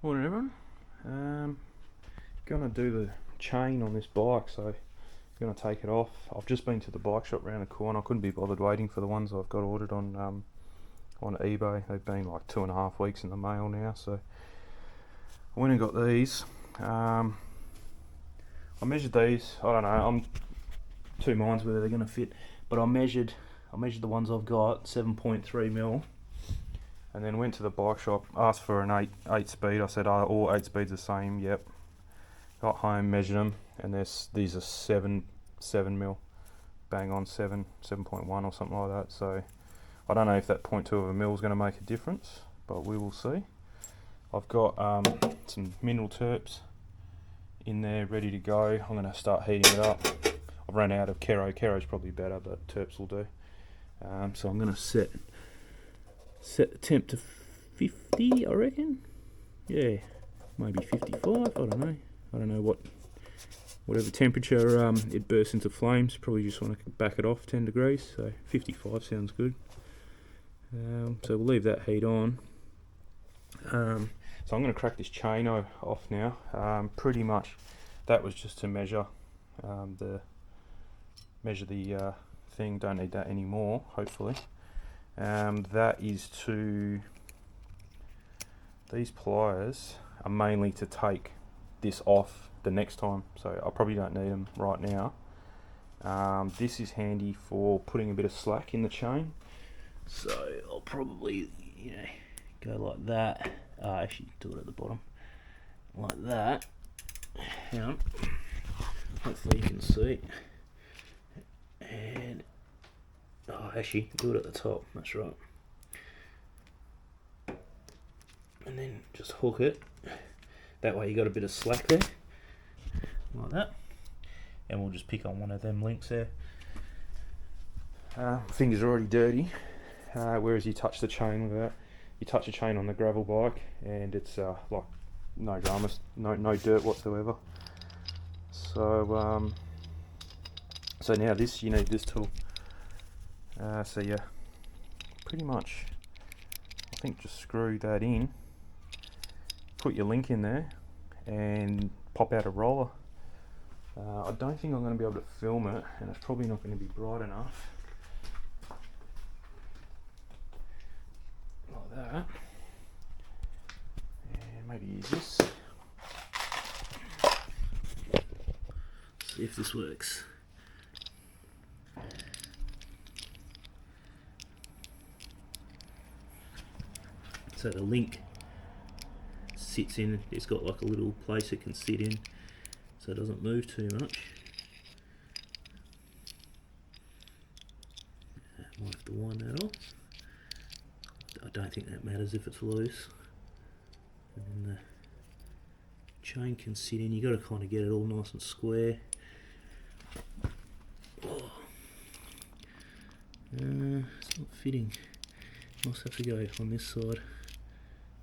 Morning everyone. Gonna do the chain on this bike, so gonna take it off. I've just been to the bike shop round the corner. I couldn't be bothered waiting for the ones I've got ordered on eBay. They've been like 2.5 weeks in the mail now, so I went and got these. I measured these. I don't know. I'm two minds whether they're gonna fit, but I measured the ones I've got, 7.3mm. And then went to the bike shop, asked for an 8 speed. I said, "Are all 8 speeds the same?" Yep. Got home, measured them, and these are 7mm, bang on 7.1 or something like that. So I don't know if that 0.2 of a mil is going to make a difference, but we will see. I've got some mineral terps in there ready to go. I'm going to start heating it up. I've run out of Kero. Kero's probably better, but terps will do. So I'm going to set the temp to 50, I reckon. Yeah, maybe 55. I don't know whatever temperature it bursts into flames. Probably just want to back it off 10 degrees. So 55 sounds good. So we'll leave that heat on. So I'm going to crack this chain off now. Pretty much that was just to measure the thing. Don't need that anymore, hopefully. That is to, these pliers are mainly to take this off the next time, so I probably don't need them right now. This is handy for putting a bit of slack in the chain, so I'll probably go like that. Actually do it at the bottom like that. Hang on, hopefully you can see. And actually do it at the top, that's right. And then just hook it. That way you got a bit of slack there, like that. And we'll just pick on one of them links there. Fingers are already dirty, whereas you touch the chain with that. You touch a chain on the gravel bike and it's like no dramas, no dirt whatsoever. So so now you need this tool. So yeah, pretty much I think just screw that in, put your link in there and pop out a roller. I don't think I'm going to be able to film it, and it's probably not going to be bright enough. Like that. And maybe use this. See if this works. So the link sits in, it's got like a little place it can sit in, so it doesn't move too much. Might have to wind that off. I don't think that matters if it's loose. And then the chain can sit in. You got to kind of get it all nice and square. Oh. It's not fitting. Must have to go on this side.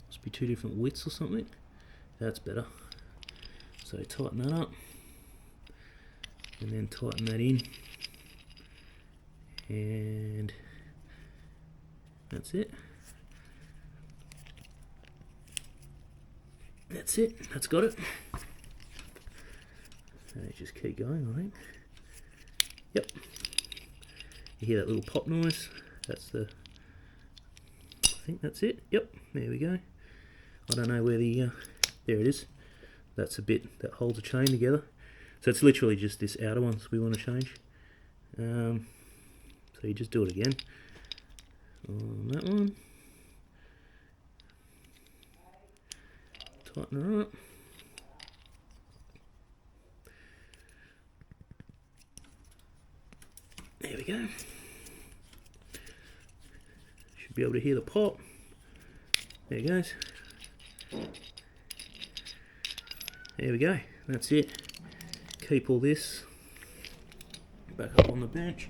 Must be two different widths or something. That's better. So tighten that up and then tighten that in, and that's it. That's it. That's got it. And just keep going, I think. Yep. You hear that little pop noise? That's the. I think that's it. Yep. There we go. I don't know where the, there it is. That's a bit that holds a chain together. So it's literally just this outer one we want to change. So you just do it again on that one. Tighten her up. There we go. Should be able to hear the pop. There it goes. There we go, that's it. Keep all this back up on the bench.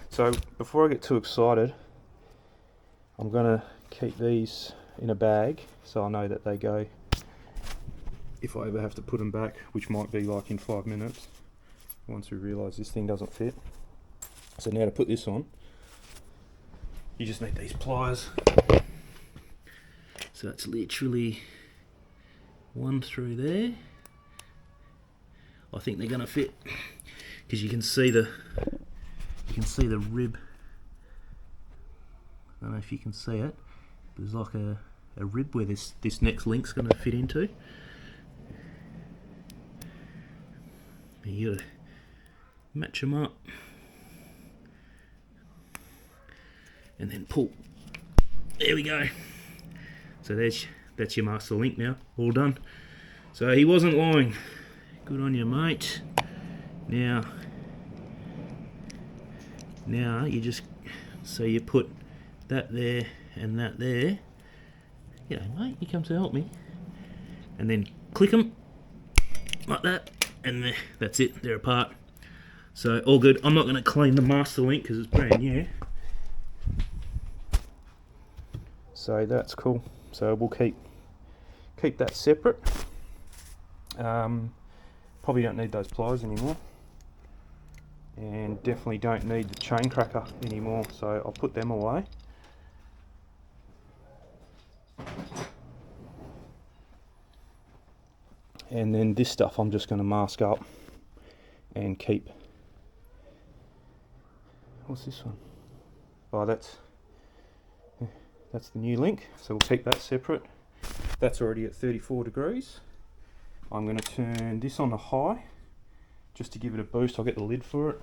So before I get too excited, I'm going to keep these in a bag so I know that they go if I ever have to put them back, which might be like in 5 minutes once we realise this thing doesn't fit. So now to put this on, you just need these pliers. So it's literally one through there. I think they're going to fit because you can see the rib. I don't know if you can see it. There's like a rib where this next link's going to fit into. You got to match them up and then pull. There we go. So that's your master link now, all done. So he wasn't lying. Good on you, mate. Now you just, so you put that there and that there. G'day, mate, you come to help me. And then click them like that, and there, that's it, they're apart. So all good. I'm not going to clean the master link because it's brand new. So that's cool. So we'll keep that separate. Probably don't need those pliers anymore, and definitely don't need the chain cracker anymore, so I'll put them away. And then this stuff I'm just going to mask up and keep. What's this one? Oh, that's the new link, so we'll keep that separate. That's already at 34 degrees. I'm going to turn this on to high just to give it a boost. I'll get the lid for it.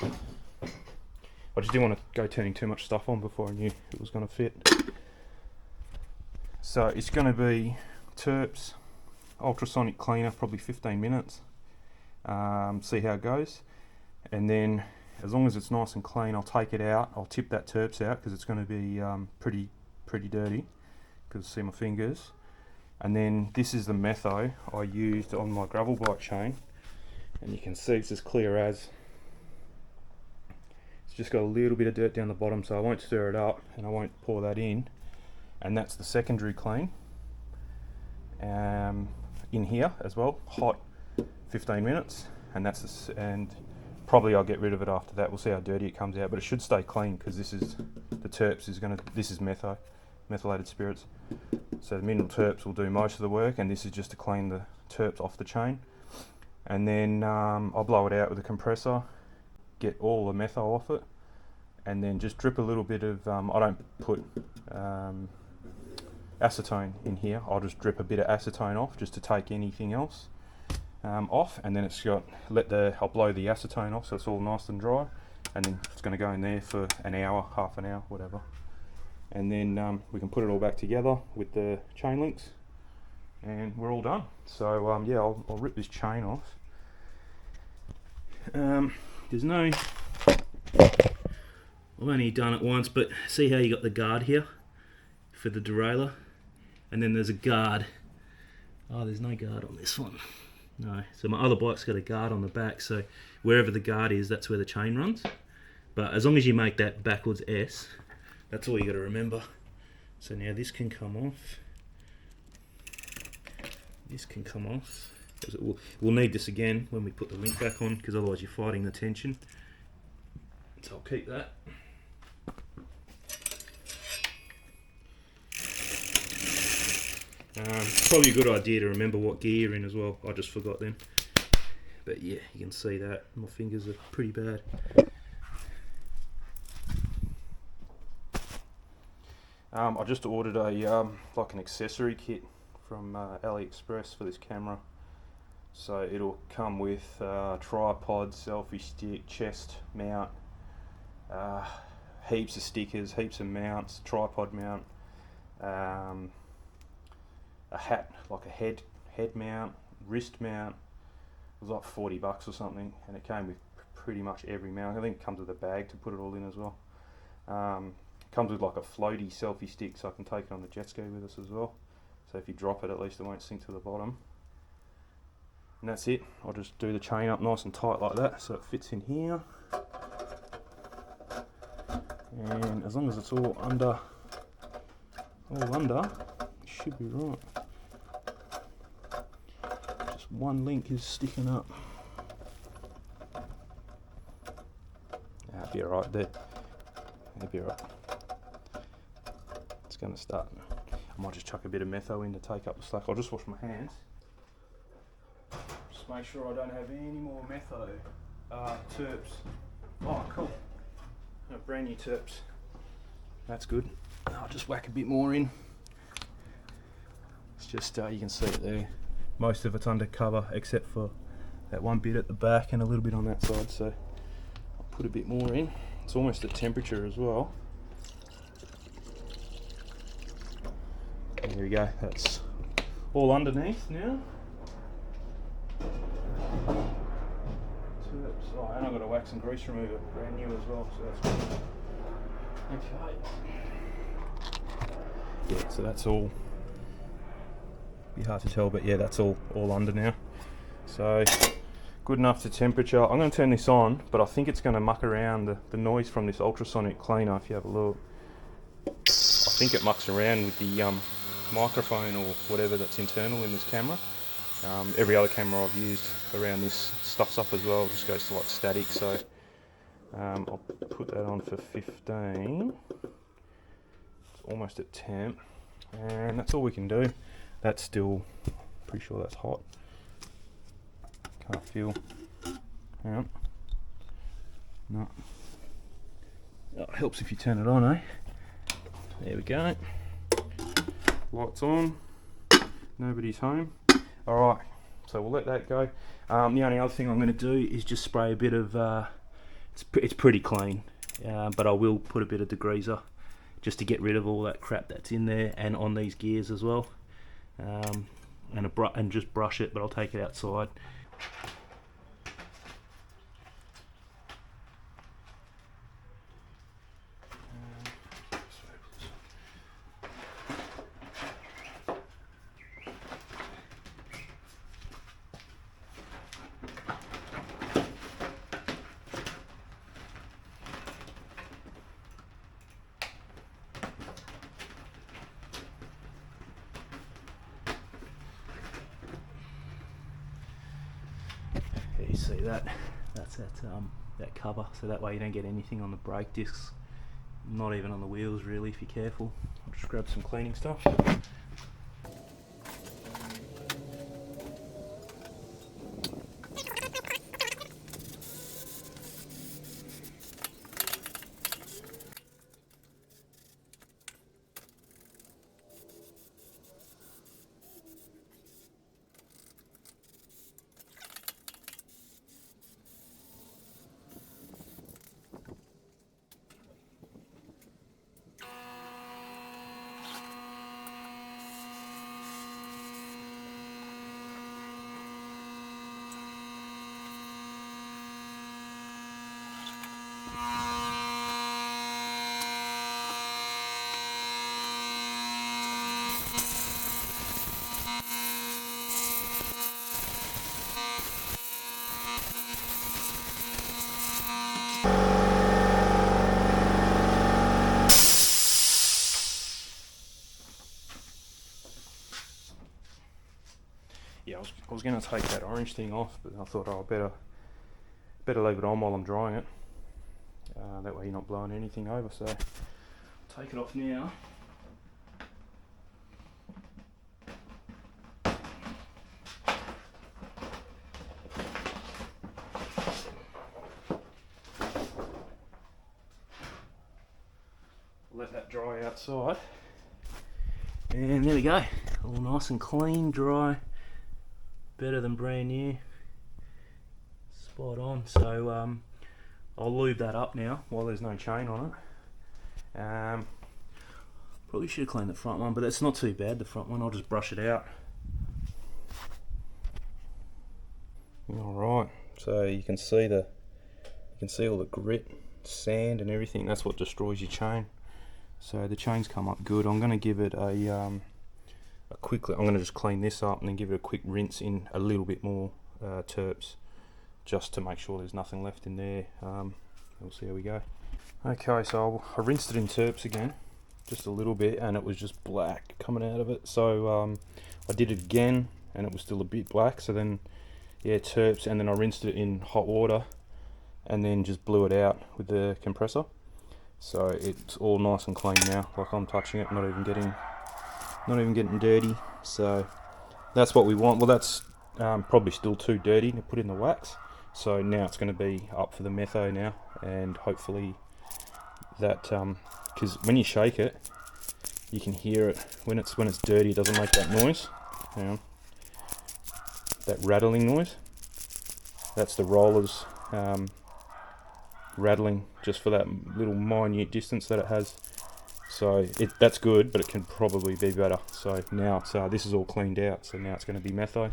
I just didn't want to go turning too much stuff on before I knew it was going to fit. So it's going to be Terps ultrasonic cleaner, probably 15 minutes. See how it goes, and then as long as it's nice and clean, I'll take it out. I'll tip that Terps out because it's going to be pretty dirty, because see my fingers. And then this is the metho I used on my gravel bike chain, and you can see it's as clear as. It's just got a little bit of dirt down the bottom, so I won't stir it up and I won't pour that in. And that's the secondary clean. In here as well, hot 15 minutes, and and probably I'll get rid of it after that. We'll see how dirty it comes out, but it should stay clean because this is the Terps this is methylated spirits. So the mineral Terps will do most of the work, and this is just to clean the Terps off the chain. And then I'll blow it out with a compressor, get all the metho off it, and then just drip a little bit of, I don't put acetone in here, I'll just drip a bit of acetone off just to take anything else off, and then I'll blow the acetone off so it's all nice and dry, and then it's going to go in there for an hour, half an hour, whatever. And then we can put it all back together with the chain links, and we're all done. So yeah, I'll rip this chain off. There's no, I've only done it once, but see how you got the guard here for the derailleur, and then there's a guard. Oh, there's no guard on this one. No, so my other bike's got a guard on the back, so wherever the guard is, that's where the chain runs. But as long as you make that backwards S, that's all you got to remember. So now this can come off. This can come off. We'll need this again when we put the link back on, because otherwise you're fighting the tension. So I'll keep that. Probably a good idea to remember what gear you're in as well. I just forgot then. But yeah, you can see that. My fingers are pretty bad. I just ordered a like an accessory kit from AliExpress for this camera. So it'll come with tripod, selfie stick, chest mount, heaps of stickers, heaps of mounts, tripod mount, a hat, like a head mount, wrist mount. It was like $40 or something, and it came with pretty much every mount. I think it comes with a bag to put it all in as well. Comes with like a floaty selfie stick, so I can take it on the jet ski with us as well. So if you drop it, at least it won't sink to the bottom. And that's it. I'll just do the chain up nice and tight like that, so it fits in here. And as long as it's all under, it should be right. Just one link is sticking up. That'll be alright there. That'll be alright. It's going to start I might just chuck a bit of metho in to take up the slack. I'll just wash my hands. Just make sure I don't have any more metho terps. Oh, cool. No, brand new terps. That's good. I'll just whack a bit more in. It's just, you can see it there. Most of it's undercover except for that one bit at the back and a little bit on that side, so I'll put a bit more in. It's almost at temperature as well. There we go, that's all underneath now. Oh, and I've got a wax and grease remover, brand new as well, so that's good. Okay. Yeah, so that's all. Be hard to tell, but yeah, that's all under now. So good enough to temperature. I'm going to turn this on, but I think it's going to muck around the noise from this ultrasonic cleaner. If you have a look, I think it mucks around with the microphone or whatever that's internal in this camera. Every other camera I've used around this stuffs up as well, just goes to like static, so I'll put that on for 15. It's almost at temp, and that's all we can do. That's still, pretty sure that's hot. Can't feel, hang on. No. Oh, it helps if you turn it on, eh? There we go. Lights on, nobody's home. Alright, so we'll let that go. The only other thing I'm going to do is just spray a bit of, it's pretty clean, but I will put a bit of degreaser just to get rid of all that crap that's in there and on these gears as well. And just brush it, but I'll take it outside. You see that? That's that cover, so that way you don't get anything on the brake discs, not even on the wheels really if you're careful. I'll just grab some cleaning stuff. Yeah, I was going to take that orange thing off, but I thought, oh, I better leave it on while I'm drying it. That way you're not blowing anything over, so I'll take it off now. Let that dry outside. And there we go, all nice and clean, dry. Better than brand new, spot on. So I'll lube that up now while there's no chain on it. Probably should have cleaned the front one, but it's not too bad, the front one. I'll just brush it out. Alright, so you can see all the grit, sand and everything. That's what destroys your chain. So the chain's come up good. I'm going to give it I'm going to just clean this up and then give it a quick rinse in a little bit more terps, just to make sure there's nothing left in there. We'll see how we go. Okay, so I rinsed it in terps again, just a little bit, and it was just black coming out of it. So I did it again, and it was still a bit black. So then, yeah, terps, and then I rinsed it in hot water, and then just blew it out with the compressor. So it's all nice and clean now. Like I'm touching it, not even getting not even getting dirty. So that's what we want. Well, that's probably still too dirty to put in the wax. So now it's going to be up for the metho now, and hopefully that, because when you shake it, you can hear it when it's dirty. It doesn't make that noise. Hang on. That rattling noise. That's the rollers rattling just for that little minute distance that it has. So that's good, but it can probably be better. So now it's, this is all cleaned out, so now it's going to be metho.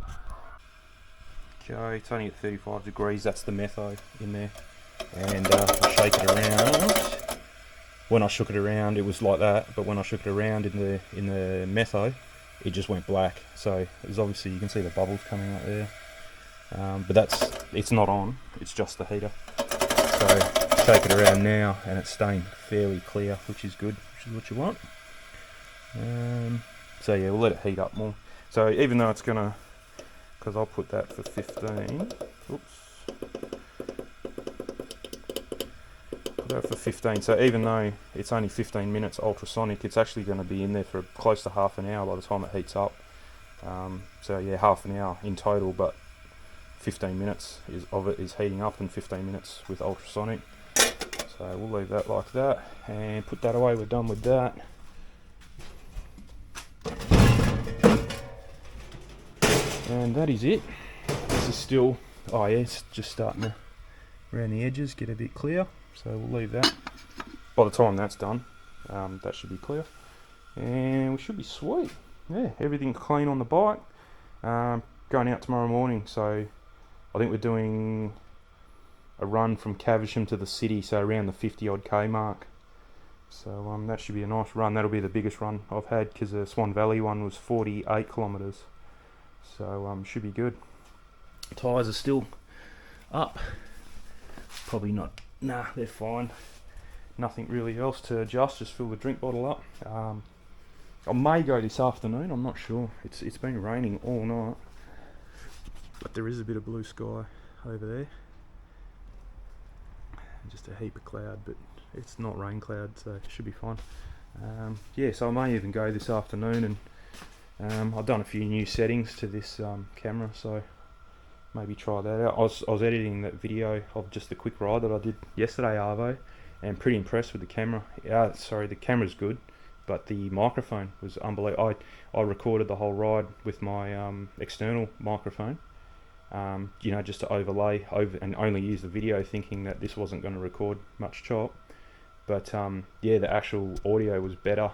Okay, it's only at 35 degrees, that's the metho in there. And I shake it around. When I shook it around, it was like that, but when I shook it around in the metho, it just went black. So there's obviously, you can see the bubbles coming out there. But it's not on, it's just the heater. So shake it around now, and it's staying fairly clear, which is good, which is what you want. So yeah, we'll let it heat up more. So even though it's gonna, because I'll put that for 15. Oops. Put that for 15. So even though it's only 15 minutes ultrasonic, it's actually going to be in there for close to half an hour by the time it heats up. So yeah, half an hour in total, but 15 minutes of it is heating up, and 15 minutes with ultrasonic. So we'll leave that like that and put that away. We're done with that. And that is it. This is still, oh yeah, it's just starting to, around the edges, get a bit clear. So we'll leave that. By the time that's done, that should be clear. And we should be sweet. Yeah, everything clean on the bike. Going out tomorrow morning, so I think we're doing a run from Caversham to the city, so around the 50 odd K mark. So that should be a nice run. That'll be the biggest run I've had, because the Swan Valley one was 48 kilometres. So should be good. Tyres are still up. Probably not. Nah, they're fine. Nothing really else to adjust. Just fill the drink bottle up. I may go this afternoon. I'm not sure. It's been raining all night, but there is a bit of blue sky over there. Just a heap of cloud, but it's not rain cloud, so it should be fine. Yeah, so I may even go this afternoon, and I've done a few new settings to this camera, so maybe try that out. I was editing that video of just the quick ride that I did yesterday, Arvo, and pretty impressed with the camera. Sorry, the camera's good, but the microphone was unbelievable. I recorded the whole ride with my external microphone, you know, just to overlay and only use the video, thinking that this wasn't going to record much chop. But yeah, the actual audio was better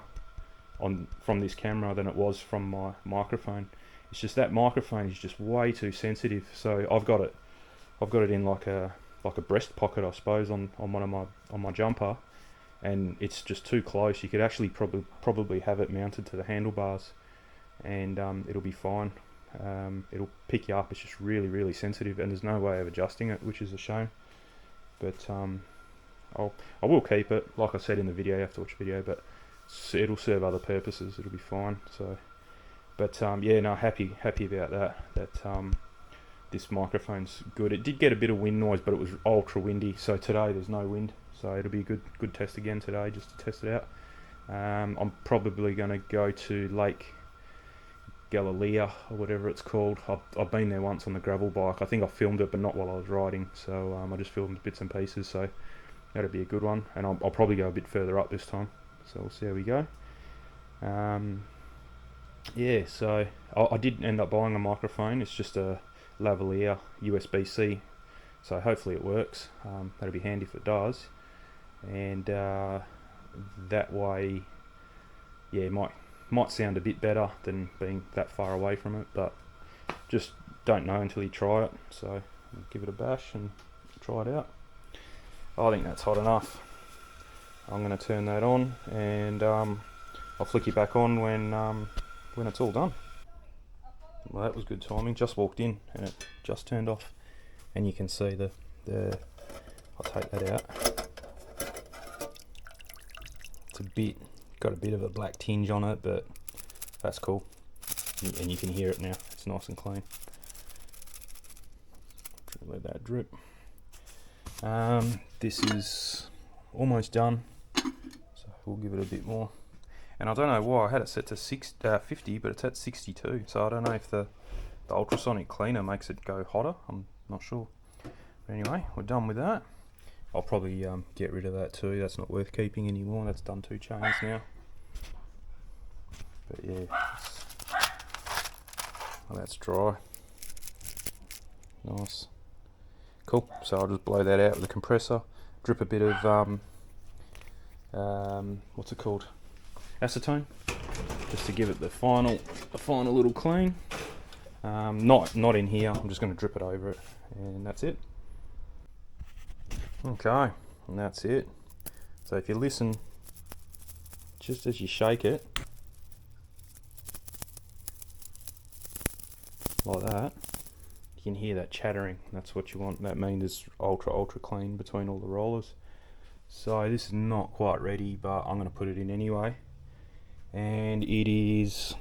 from this camera than it was from my microphone. It's just that microphone is just way too sensitive. So I've got it in like a breast pocket, I suppose, on my jumper, and it's just too close. You could actually probably have it mounted to the handlebars, and it'll be fine. It'll pick you up. It's just really, really sensitive, and there's no way of adjusting it, which is a shame. But I will keep it. Like I said in the video, you have to watch the video, but it'll serve other purposes. It'll be fine. So, but yeah, no, happy about that. This microphone's good. It did get a bit of wind noise, but it was ultra windy. So today there's no wind, so it'll be a good test again today, just to test it out. I'm probably going to go to Lake Galilea or whatever it's called. I've been there once on the gravel bike. I think I filmed it, but not while I was riding. So I just filmed bits and pieces. So that'll be a good one, and I'll probably go a bit further up this time. So we'll see how we go. Yeah, so I did end up buying a microphone. It's just a lavalier USB-C, so hopefully it works. That'll be handy if it does, and that way, yeah, it might sound a bit better than being that far away from it, but just don't know until you try it. So give it a bash and try it out. I think that's hot enough. I'm going to turn that on, and I'll flick you back on when it's all done. Well, that was good timing. Just walked in and it just turned off, and you can see the I'll take that out. It's got a bit of a black tinge on it, but that's cool, and you can hear it now. It's nice and clean. Let that drip. This is almost done, so we'll give it a bit more. And I don't know why I had it set to 50, but it's at 62. So I don't know if the ultrasonic cleaner makes it go hotter. I'm not sure. But anyway, we're done with that. I'll probably get rid of that too. That's not worth keeping anymore. That's done 2 chains now. But yeah, well, that's dry. Nice. Cool. So I'll just blow that out with a compressor. Drip a bit of what's it called? Acetone, just to give it the final little clean. Not in here. I'm just going to drip it over it, and that's it. Okay, and that's it. So if you listen, just as you shake it, like that, you can hear that chattering. That's what you want. That means it's ultra clean between all the rollers. So this is not quite ready, but I'm going to put it in anyway. And it is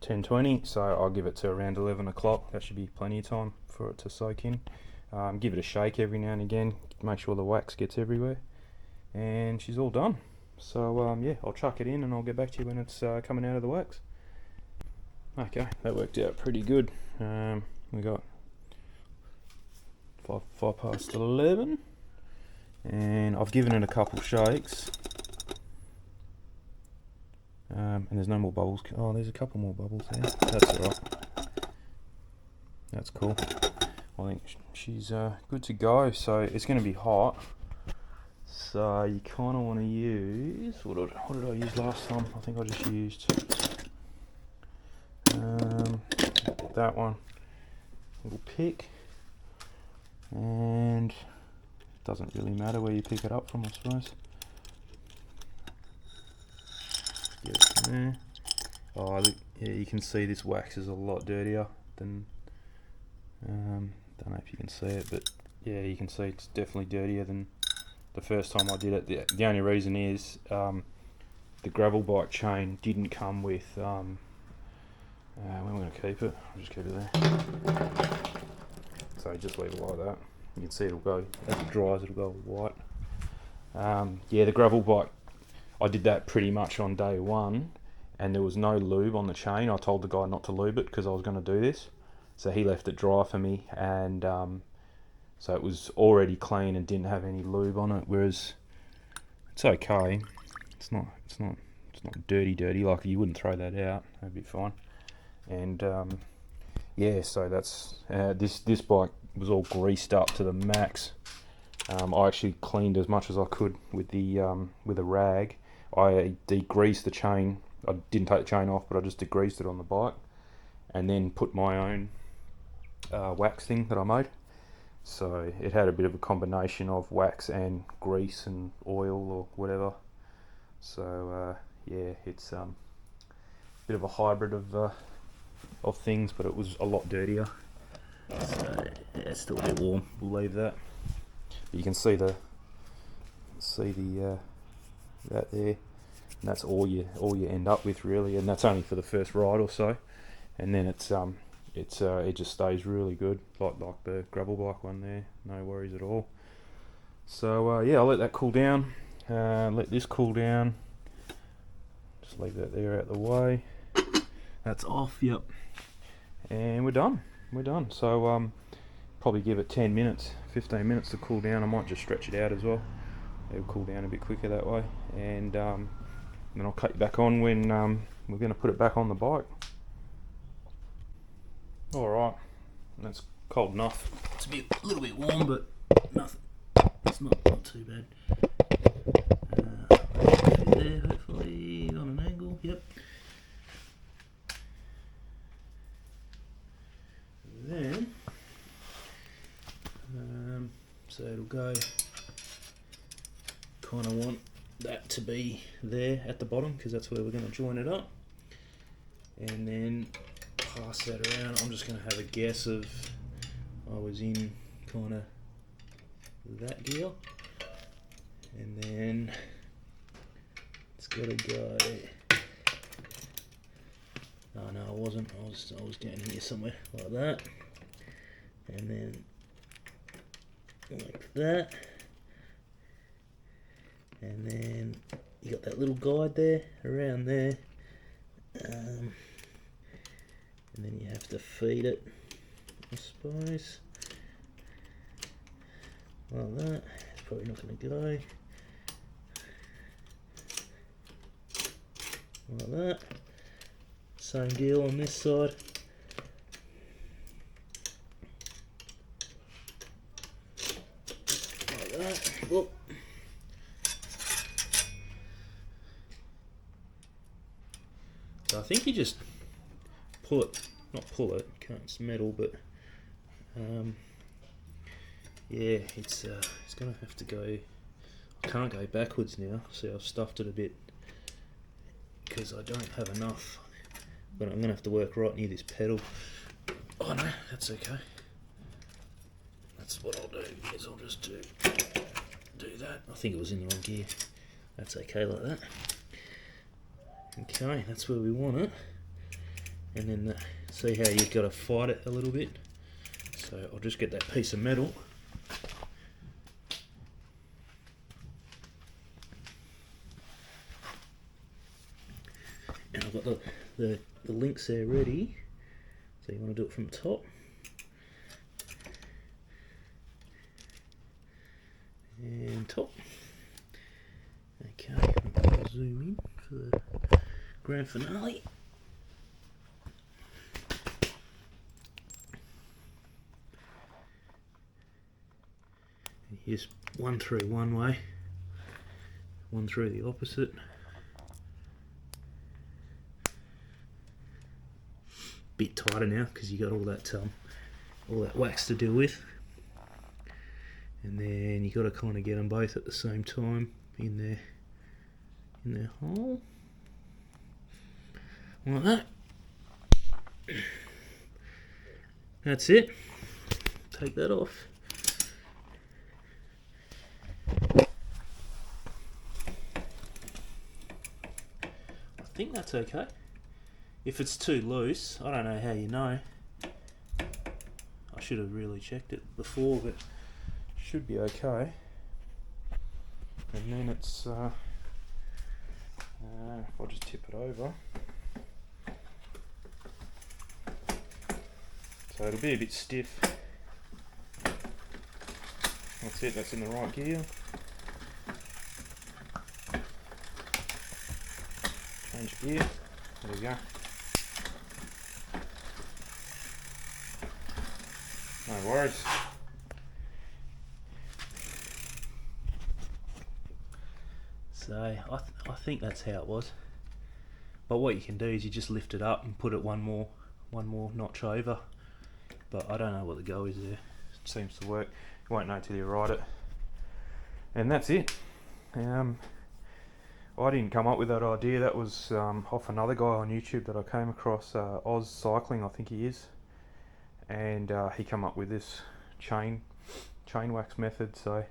10:20, so I'll give it to around 11 o'clock. That should be plenty of time for it to soak in. Give it a shake every now and again, make sure the wax gets everywhere, and she's all done. So yeah, I'll chuck it in and I'll get back to you when it's coming out of the wax. Okay, that worked out pretty good. We got 11, and I've given it a couple shakes. And there's no more bubbles. Oh, there's a couple more bubbles there. That's alright. That's cool. I think she's good to go. So it's going to be hot. So you kind of want to use... What did I use last time? I think I just used that one. Little pick. And it doesn't really matter where you pick it up from, I suppose. Get it from there. Oh, look, yeah, you can see this wax is a lot dirtier than. Don't know if you can see it, but yeah, you can see it's definitely dirtier than the first time I did it. The only reason is the gravel bike chain didn't come with. Where am I going to keep it? I'll just keep it there. So just leave it like that. You can see it'll go, as it dries, it'll go white. Yeah, the gravel bike, I did that pretty much on day one, and there was no lube on the chain. I told the guy not to lube it because I was going to do this, so he left it dry for me, and so it was already clean and didn't have any lube on it. Whereas it's okay. It's not dirty. Like, you wouldn't throw that out. That'd be fine. And yeah, so that's this bike was all greased up to the max. I actually cleaned as much as I could with a rag. I degreased the chain. I didn't take the chain off, but I just degreased it on the bike, and then put my own wax thing that I made. So it had a bit of a combination of wax and grease and oil or whatever. So yeah, it's a bit of a hybrid of things, but it was a lot dirtier. So yeah, it's still a bit warm. We'll leave that. But you can see the that there, and that's all you end up with, really. And that's only for the first ride or so, and then it just stays really good, like the gravel bike one there. No worries at all. So yeah, I'll let that cool down. Let this cool down. Just leave that there out the way. That's off. Yep. And we're done. So probably give it 10 minutes, 15 minutes to cool down. I might just stretch it out as well. It'll cool down a bit quicker that way. And then I'll cut you back on when we're going to put it back on the bike. Alright, that's cold enough. It's a little bit warm, but nothing. It's not too bad. There, hopefully, on an angle. Yep. Then, so it'll go, kind of want that to be there at the bottom, because that's where we're going to join it up, and then pass that around. I'm just going to have a guess of, I was in kind of that deal, and then it's got to go. Oh no, I wasn't. I was down here somewhere like that, and then like that, and then you got that little guide there, around there, and then you have to feed it, I suppose, like that. It's probably not going to go. Like that. Same deal on this side. Like that. Whoop. So I think you just pull it, not pull it, it's metal, but yeah, it's going to have to go. I can't go backwards now. See, I've stuffed it a bit because I don't have enough, but I'm going to have to work right near this pedal. Oh no, that's okay. That's what I'll do, is I'll just do that. I think it was in the wrong gear. That's okay like that. Okay, that's where we want it. And then see how you've got to fight it a little bit. So I'll just get that piece of metal. And I've got the links there ready. So you want to do it from the top. And top. Okay, I'll zoom in for the grand finale. And here's one through one way, one through the opposite. Bit tighter now because you got all that wax to deal with, and then you got to kind of get them both at the same time in their hole, like that. That's it. Take that off. I think that's okay. If it's too loose, I don't know how you know. I should have really checked it before, but should be okay. And then it's, if I'll just tip it over. So it'll be a bit stiff. That's it, that's in the right gear. Change gear, there we go. No worries. So I think that's how it was. But what you can do is you just lift it up and put it one more notch over. But I don't know what the go is there. It seems to work. You won't know till you ride it. And that's it. I didn't come up with that idea. That was off another guy on YouTube that I came across, Oz Cycling, I think he is. And he came up with this chain wax method. So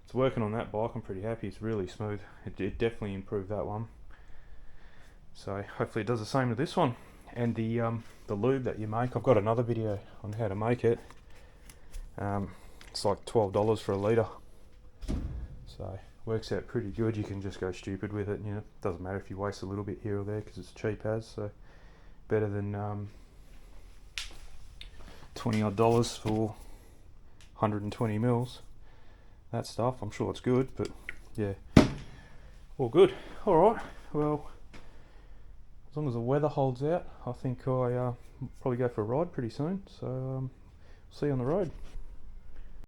it's working on that bike. I'm pretty happy. It's really smooth. It definitely improved that one. So hopefully it does the same with this one. And the lube that you make, I've got another video on how to make it. It's like $12 for a litre. So works out pretty good. You can just go stupid with it. You know, doesn't matter if you waste a little bit here or there because it's cheap as. So better than 20 odd dollars for 120 mils. That stuff, I'm sure it's good, but yeah, all good. All right, well, as long as the weather holds out, I think I probably go for a ride pretty soon. So see you on the road.